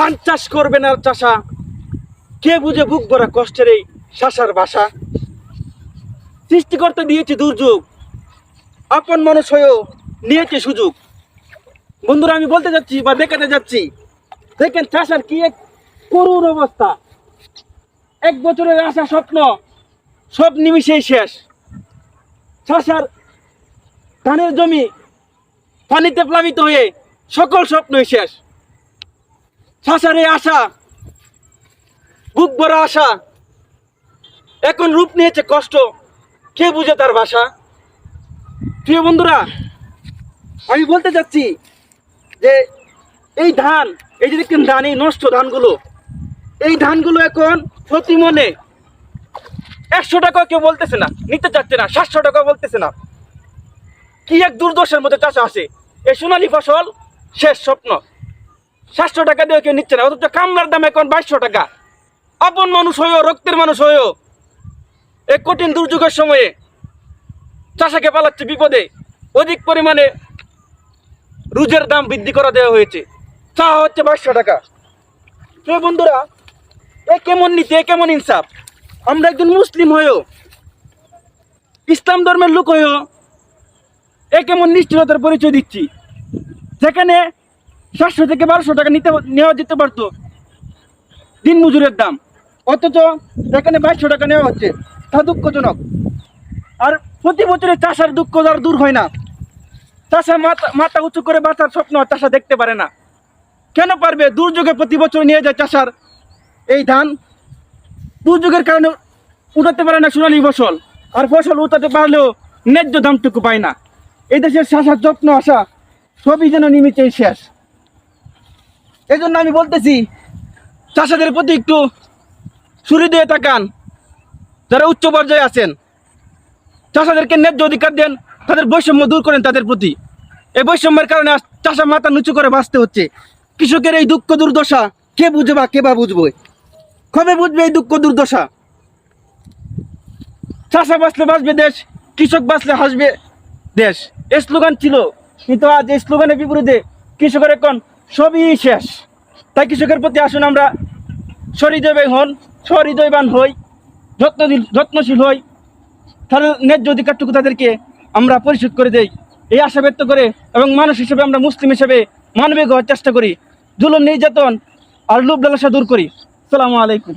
ধান চাষ করবে না চাষা, কে বুঝে বুক ভরা কষ্টের এই শাসার ভাষা। সৃষ্টিকর্তা দিয়েছে দুর্যোগ, আপন মানুষ হয়েও নিয়েছে সুযোগ। বন্ধুরা, আমি বলতে যাচ্ছি বা দেখাতে যাচ্ছি, দেখেন চাষার কি এক করুণ অবস্থা। এক বছরের আশা স্বপ্ন সব নিমিষেই শেষ। চাষার ধানের জমি পানিতে প্লাবিত হয়ে সকল স্বপ্নই শেষ। চাষার এই আশা, বুক ভরা আশা, এখন রূপ নিয়েছে কষ্ট, কে বুঝে তার ভাষা। প্রিয় বন্ধুরা, আমি বলতে চাচ্ছি যে এই ধান, এই যে দেখছেন ধান, এই নষ্ট ধানগুলো, এই ধানগুলো এখন প্রতি মনে 100 টাকা কেউ বলতেছে না, নিতে চাচ্ছে না, 700 টাকা বলতেছে না। কি এক দুর্দশার মধ্যে চাষা আসে। এই সোনালী ফসল শেষ স্বপ্ন, 700 টাকা দিয়ে কেউ নিচ্ছে না, অথচ কামলার দাম এখন 2200 টাকা। আপন মানুষ হয়েও, রক্তের মানুষ হয়েও এই কঠিন দুর্যোগের সময়ে চাষাকে পালাচ্ছে বিপদে। অধিক পরিমাণে রুজের দাম বৃদ্ধি করা দেওয়া হয়েছে, চাওয়া হচ্ছে 2200 টাকা। প্রিয় বন্ধুরা, এ কেমন নীতি, এ কেমন ইনসাফ। আমরা একজন মুসলিম হয়েও, ইসলাম ধর্মের লোক হয়েও এ কেমন নিষ্ঠুরতার পরিচয় দিচ্ছি। যেখানে 700 থেকে 1200 টাকা নেওয়া যেতে পারতো দিন মজুরের দাম, অথচ এখানে 2200 টাকা নেওয়া হচ্ছে, তা দুঃখজনক। আর প্রতি বছরে চাষার দুঃখ আর দূর হয় না। চাষা মাথা উঁচু করে বাঁচার স্বপ্ন চাষা দেখতে পারে না। কেন পারবে? দুর্যোগে প্রতি বছর নিয়ে যায় চাষার এই ধান, দুর্যোগের কারণে উঠাতে পারে না সোনালী ফসল, আর ফসল উঠাতে পারলেও ন্যায্য দামটুকু পায় না। এই দেশের চাষার যত্ন আশা সবই যেন নিমিতেই শেষ। এই জন্য আমি বলতেছি, চাষাদের প্রতি একটু ছুরি দিয়ে তাকান, যারা উচ্চ পর্যায়ে আছেন। চাষাদেরকে ন্যায্য অধিকার দেন, তাদের বৈষম্য দূর করেন তাদের প্রতি। এই বৈষম্যের কারণে চাষা মাথা নিচু করে বাঁচতে হচ্ছে। কৃষকের এই দুঃখ দুর্দশা কে বুঝবে বা কে বা বুঝবে? কবে বুঝবে এই দুঃখ দুর্দশা? চাষা বাঁচলে বাঁচবে দেশ, কৃষক বাঁচলে হাসবে দেশ, এই স্লোগান ছিল। কিন্তু আজ এই স্লোগানের বিপরীতে কৃষকের এখন সবই শেষ। তাই কৃষকের প্রতি আসুন আমরা সহৃদয়বান হই, যত্নশীল হই, তাহলে ন্যায্য অধিকারটুকু তাদেরকে আমরা পরিশোধ করে দেই, এই আশা ব্যক্ত করে, এবং মানুষ হিসেবে আমরা মুসলিম হিসেবে মানবিক হওয়ার চেষ্টা করি, জুলুম নির্যাতন আর লোভ লালসা দূর করি। আসসালামু আলাইকুম।